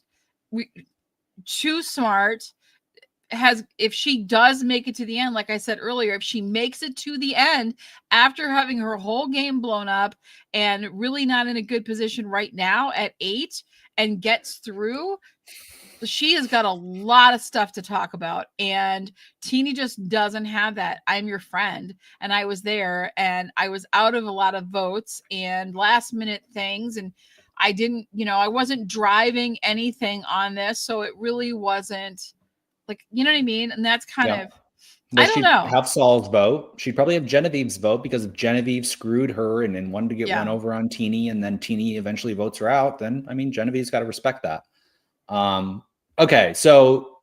too smart. If she does make it to the end, like I said earlier, if she makes it to the end after having her whole game blown up and really not in a good position right now at 8 and gets through, she has got a lot of stuff to talk about, and Teeny just doesn't have that. I'm your friend, and I was there, and I was out of a lot of votes and last minute things, and I didn't, I wasn't driving anything on this, so it really wasn't like, you know what I mean? And that's kind of, I don't know. Have Saul's vote. She'd probably have Genevieve's vote because if Genevieve screwed her and wanted to get one over on Teeny, and then Teeny eventually votes her out, then Genevieve's got to respect that. Okay, so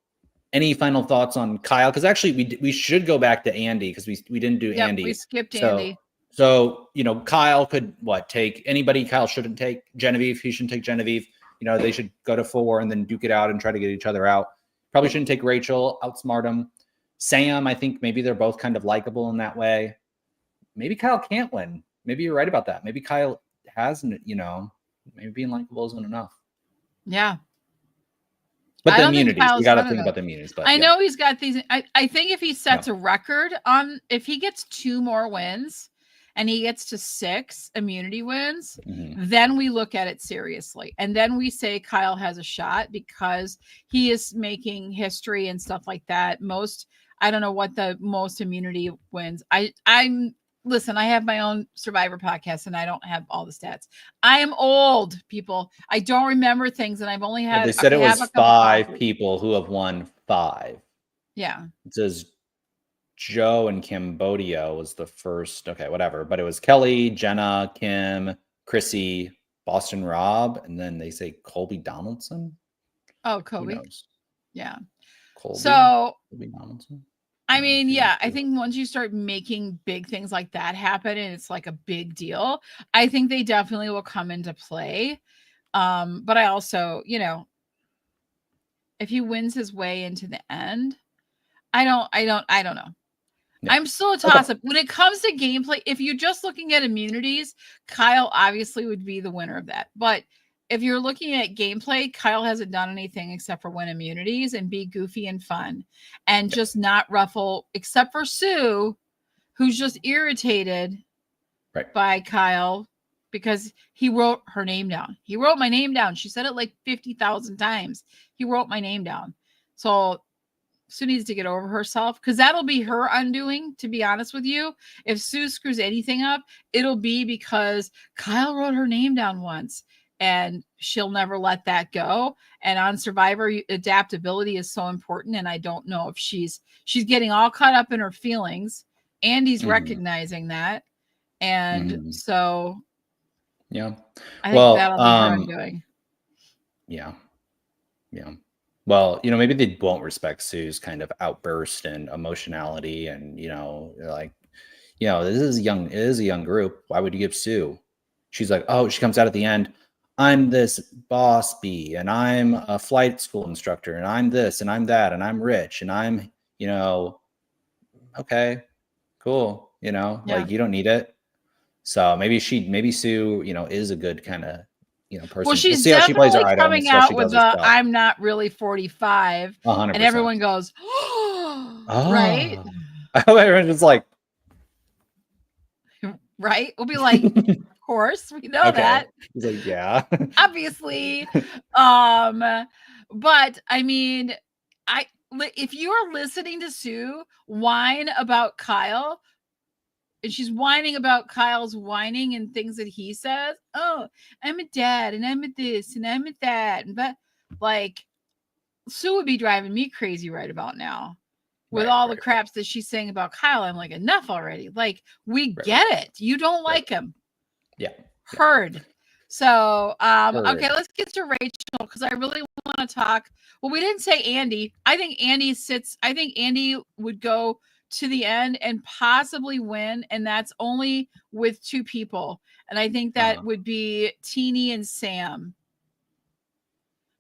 any final thoughts on Kyle? Because actually, we should go back to Andy because we didn't do Andy. We skipped Andy. So Kyle could take anybody. Kyle shouldn't take Genevieve. He shouldn't take Genevieve. They should go to 4 and then duke it out and try to get each other out. Probably shouldn't take Rachel. Outsmart him. Sam, I think maybe they're both kind of likable in that way. Maybe Kyle can't win. Maybe you're right about that. Maybe Kyle hasn't. Maybe being likable isn't enough. Yeah. But the immunities, we got to think about the immunities. But I know he's got these. I think if he sets a record if he gets 2 more wins and he gets to 6 immunity wins, then we look at it seriously. And then we say Kyle has a shot because he is making history and stuff like that. I don't know what the most immunity wins. Listen, I have my own Survivor podcast and I don't have all the stats. I am old, people. I don't remember things, and I've only had. They said it was 5 people who have won 5. Yeah. It says Joe in Cambodia was the first. Okay, whatever. But it was Kelly, Jenna, Kim, Chrissy, Boston Rob, and then they say Colby Donaldson. Oh, Colby. Yeah. Colby Donaldson. I think once you start making big things like that happen and it's like a big deal, I think they definitely will come into play. But I also, if he wins his way into the end, I don't know. Yeah. I'm still a toss-up. When it comes to gameplay, if you're just looking at immunities, Kyle obviously would be the winner of that. But if you're looking at gameplay, Kyle hasn't done anything except for win immunities and be goofy and fun and just not ruffle, except for Sue, who's just irritated by Kyle because he wrote her name down. He wrote my name down. She said it like 50,000 times. He wrote my name down. So Sue needs to get over herself because that'll be her undoing, to be honest with you. If Sue screws anything up, it'll be because Kyle wrote her name down once and she'll never let that go. And on Survivor, adaptability is so important. And I don't know if she's getting all caught up in her feelings. Andy's recognizing that. And so yeah, I think that'll be her undoing. Yeah. Well, maybe they won't respect Sue's kind of outburst and emotionality, and they're like, this is it is a young group. Why would you give Sue? She's like, oh, she comes out at the end. I'm this boss bee, and I'm a flight school instructor, and I'm this, and I'm that, and I'm rich, and I'm, okay, cool. Like you don't need it. So maybe Sue, is a good kind of, person. Well, she's see how she plays her definitely item coming and stuff out she with does the herself. I'm not really 45. 100%. And everyone goes, right? I hope everyone's just like, right? We'll be like, of course, we know that. He's like, yeah. Obviously. But I mean, if you're listening to Sue whine about Kyle, and she's whining about Kyle's whining and things that he says. Oh, I'm a dad and I'm at this and I'm at that. And but like Sue would be driving me crazy right about now with all the craps that she's saying about Kyle. I'm like, enough already. Like, we get it. You don't like him. Yeah. Heard. So, okay, let's get to Rachel because I really want to talk. Well, we didn't say Andy. I think Andy would go to the end and possibly win, and that's only with two people. And I think that would be Teeny and Sam.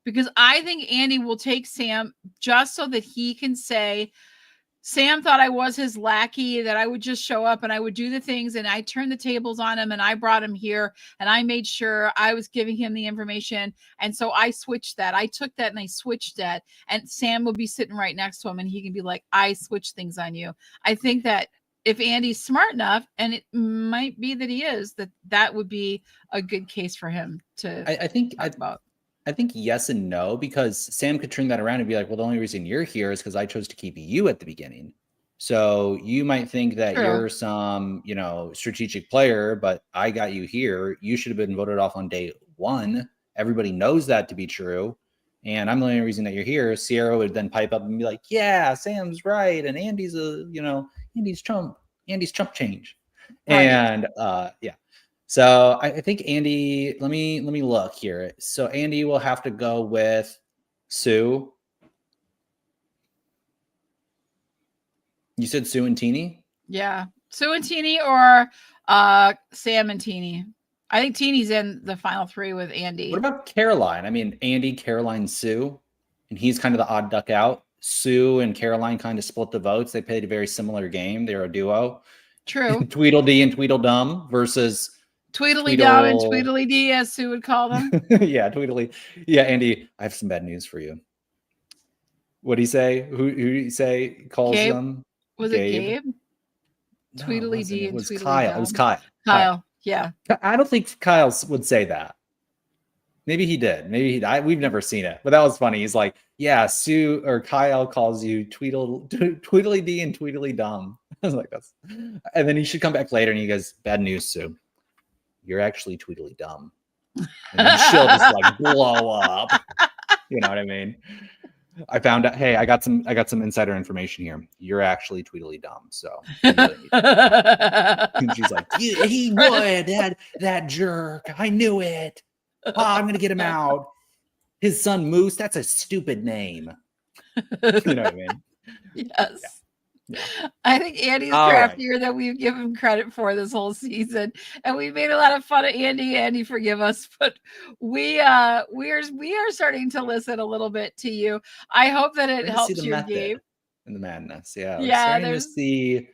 Because I think Andy will take Sam just so that he can say, Sam thought I was his lackey, that I would just show up and I would do the things and I turned the tables on him and I brought him here and I made sure I was giving him the information. And so I switched that. I took that and I switched that. And Sam will be sitting right next to him and he can be like, I switched things on you. I think that if Andy's smart enough, and it might be that he is, that would be a good case for him to talk about. I think yes and no, because Sam could turn that around and be like, well, the only reason you're here is because I chose to keep you at the beginning. So you might think that you're some, strategic player, but I got you here. You should have been voted off on day one. Everybody knows that to be true. And I'm the only reason that you're here. Sierra would then pipe up and be like, yeah, Sam's right. And Andy's Andy's chump change. Right. And yeah. So I think Andy, let me look here. So Andy will have to go with Sue. You said Sue and Teeny? Yeah. Sue and Teeny or Sam and Teeny. I think Teeny's in the final three with Andy. What about Caroline? I mean, Andy, Caroline, Sue, and he's kind of the odd duck out. Sue and Caroline kind of split the votes. They played a very similar game. They're a duo. True. Tweedledee and Tweedledum versus Tweedledum and Tweedledee, as Sue would call them. Yeah, Tweedledee. Yeah, Andy, I have some bad news for you. What did he say? Who did he say calls Gabe? them? Was Gabe? it Gabe? No, Tweedledee it was and Kyle. It was Kyle. Kyle, yeah. I don't think Kyle would say that. Maybe he did. We've never seen it, but that was funny. He's like, yeah, Sue or Kyle calls you Tweedledee and Tweedledum. I was like, that's. And then he should come back later and he goes, bad news, Sue. You're actually Tweedledum. And then she'll just like blow up. You know what I mean? I found out, hey, I got some insider information here. You're actually Tweedledum. So and she's like, yeah, he would, that jerk. I knew it. Oh, I'm gonna get him out. His son Moose, that's a stupid name. You know what I mean? Yes. Yeah. I think Andy's craftier than we've given him credit for this whole season, and we made a lot of fun of Andy. Andy, forgive us, but we are starting to listen a little bit to you. I hope that it helps you, Gabe. And the madness, yeah. Yeah, We're starting to see,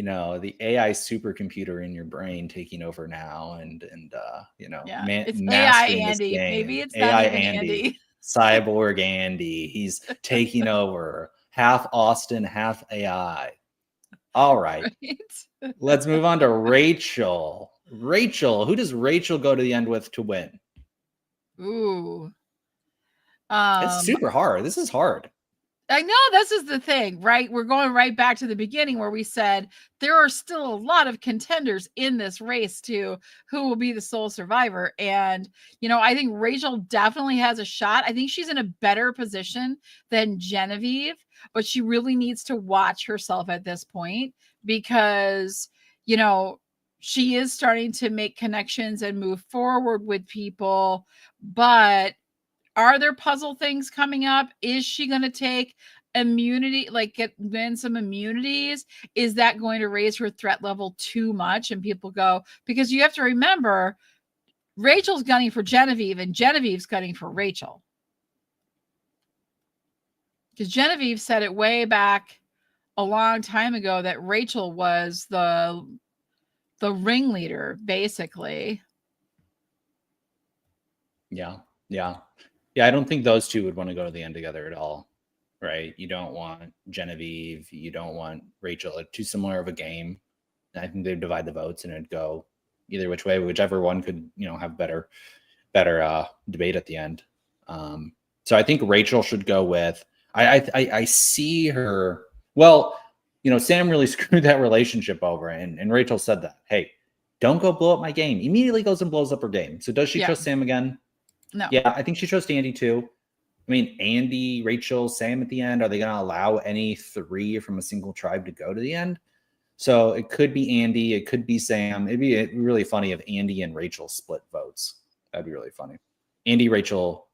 the AI supercomputer in your brain taking over now and Yeah, it's AI mastering this Andy. Maybe game. it's not AI even Andy, Andy. cyborg Andy. He's taking over. Half Austin, half AI. All right. Right? Let's move on to Rachel. Rachel, who does Rachel go to the end with to win? Ooh. It's super hard. This is hard. I know this is the thing, right? We're going right back to the beginning where we said there are still a lot of contenders in this race to who will be the sole survivor. And, I think Rachel definitely has a shot. I think she's in a better position than Genevieve, but she really needs to watch herself at this point because, she is starting to make connections and move forward with people, but are there puzzle things coming up? Is she going to take immunity, like win some immunities? Is that going to raise her threat level too much? And people go, because you have to remember, Rachel's gunning for Genevieve and Genevieve's gunning for Rachel. Because Genevieve said it way back a long time ago that Rachel was the ringleader, basically. Yeah. I don't think those two would want to go to the end together at all, right? You don't want Genevieve, you don't want Rachel. Like, too similar of a game. And I think they'd divide the votes and it'd go either which way, whichever one could, have better debate at the end. So I think Rachel should go with. I see her. Well, Sam really screwed that relationship over, and Rachel said that. Hey, don't go blow up my game. Immediately goes and blows up her game. So does she trust Sam again? No. Yeah, I think she trusts Andy too. I mean, Andy, Rachel, Sam at the end, are they going to allow any three from a single tribe to go to the end? So it could be Andy, it could be Sam. It'd be really funny if Andy and Rachel split votes. That'd be really funny. Andy, Rachel,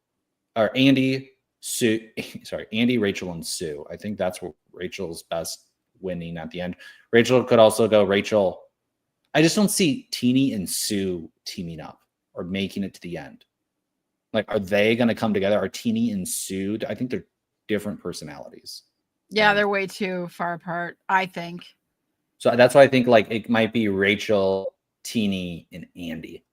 Sue. Sorry, Andy, Rachel, and Sue. I think that's what Rachel's best winning at the end. Rachel could also go Rachel. I just don't see Teeny and Sue teaming up or making it to the end. Like, are they going to come together? Are Teeny and Sue? I think they're different personalities. Yeah, they're way too far apart, I think. So that's why I think it might be Rachel, Teeny, and Andy.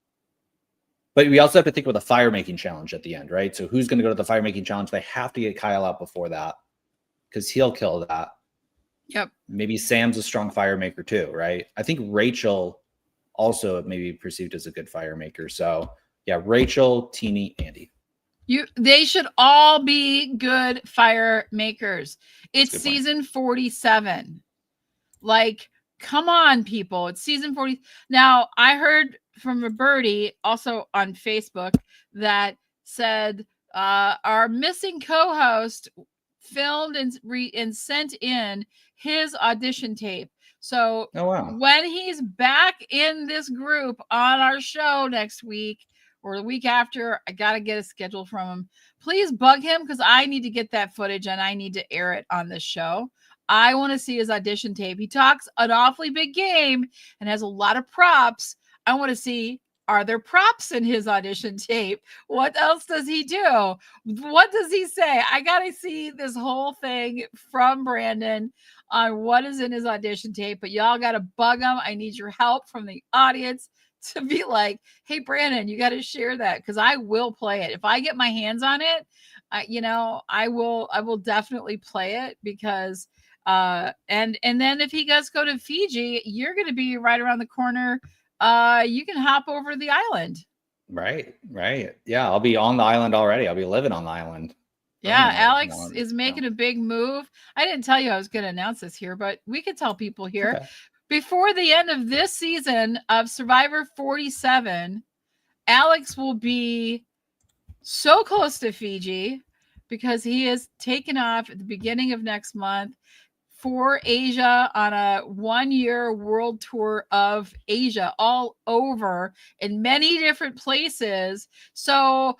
But we also have to think about the fire making challenge at the end, right? So who's going to go to the fire making challenge? They have to get Kyle out before that because he'll kill that. Yep. Maybe Sam's a strong fire maker too, right? I think Rachel also may be perceived as a good fire maker. So yeah, Rachel, Teeny, Andy. They should all be good fire makers. It's season 47. Come on, people. It's season 40. Now, I heard from a birdie also on Facebook that said our missing co-host filmed and sent in his audition tape. So when he's back in this group on our show next week or the week after, I got to get a schedule from him. Please bug him because I need to get that footage and I need to air it on this show. I want to see his audition tape. He talks an awfully big game and has a lot of props. I want to see, are there props in his audition tape? What else does he do? What does he say? I got to see this whole thing from Brandon on what is in his audition tape, but y'all got to bug him. I need your help from the audience to be like, hey, Brandon, you got to share that because I will play it. If I get my hands on it, I will definitely play it because and then if he does go to Fiji, you're going to be right around the corner. You can hop over the island. Right. Yeah, I'll be on the island already. I'll be living on the island. Yeah, Alex is making a big move. I didn't tell you I was going to announce this here, but we could tell people here. Okay. Before the end of this season of Survivor 47, Alex will be so close to Fiji because he is taken off at the beginning of next month for Asia on a 1-year world tour of Asia all over in many different places. So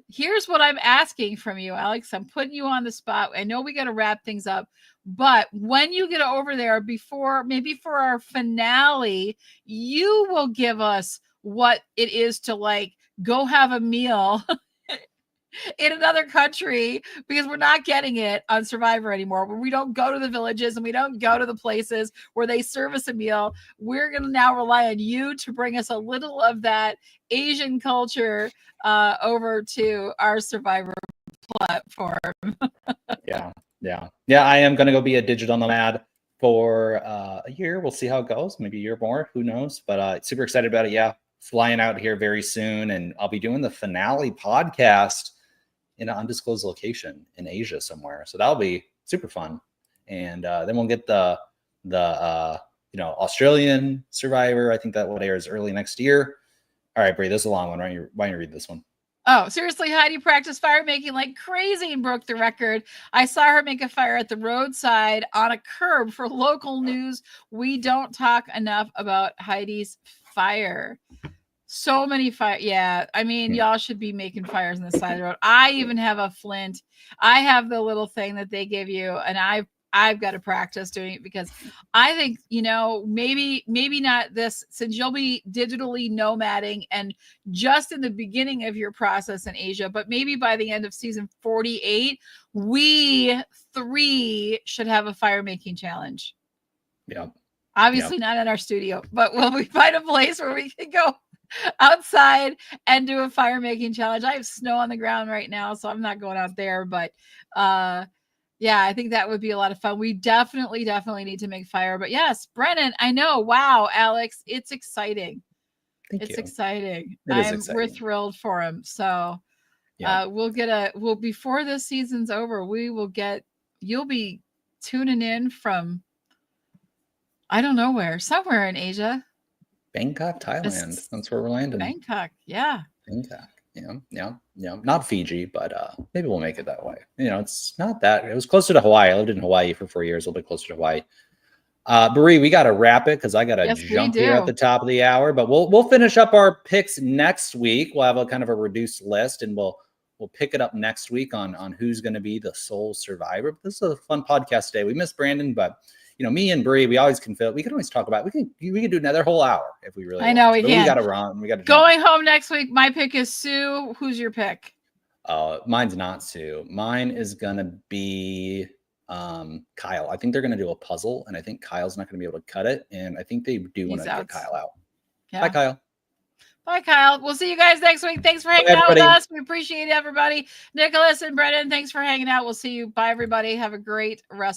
here's what I'm asking from you, Alex. I'm putting you on the spot. I know we got to wrap things up, but when you get over there maybe for our finale, you will give us what it is to go have a meal in another country because we're not getting it on Survivor anymore. Where we don't go to the villages and we don't go to the places where they serve us a meal. We're going to now rely on you to bring us a little of that Asian culture over to our Survivor platform. Yeah. I am going to go be a digital nomad for a year. We'll see how it goes. Maybe a year more. Who knows? But super excited about it. Yeah. Flying out here very soon. And I'll be doing the finale podcast in an undisclosed location in Asia somewhere. So that'll be super fun. And then we'll get the Australian Survivor. I think that will air early next year. All right, Brie, this is a long one. Why don't you read this one? Oh, seriously, Heidi practiced fire making like crazy and broke the record. I saw her make a fire at the roadside on a curb for local news. We don't talk enough about Heidi's fire. So many fire. Yeah. I mean, y'all should be making fires on the side of the road. I even have a flint. I have the little thing that they give you, and I've got to practice doing it because I think, maybe not this, since you'll be digitally nomading and just in the beginning of your process in Asia, but maybe by the end of season 48, we 3 should have a fire making challenge. Yeah. Obviously not in our studio, but will we find a place where we can go outside and do a fire making challenge? I have snow on the ground right now, so I'm not going out there, but yeah, I think that would be a lot of fun. We definitely need to make fire. But yes, Brennan, I know. Wow, Alex, it's exciting. It's exciting. We're thrilled for him. So before this season's over, you'll be tuning in from, I don't know where, somewhere in Asia. Bangkok, Thailand. That's where we're landing. Bangkok, yeah. Bangkok. Yeah. Not Fiji, but maybe we'll make it that way. It's not that. It was closer to Hawaii. I lived in Hawaii for 4 years, a little bit closer to Hawaii. Brie, we got to wrap it because I got to jump here at the top of the hour. But we'll finish up our picks next week. We'll have a kind of a reduced list, and we'll pick it up next week on who's going to be the sole survivor. But this is a fun podcast today. We miss Brandon, but me and Brie, we always can we can always talk about it. We can do another whole hour if we really want. I know we can. We got to run. We got to going home next week. My pick is Sue. Who's your pick? Mine's not Sue. Mine is gonna be Kyle. I think they're gonna do a puzzle, and I think Kyle's not gonna be able to cut it. And I think they do want to get Kyle out. Yeah. Bye, Kyle. Bye, Kyle. We'll see you guys next week. Thanks for hanging out with us. We appreciate everybody. Nicholas and Brennan, thanks for hanging out. We'll see you. Bye, everybody. Have a great rest.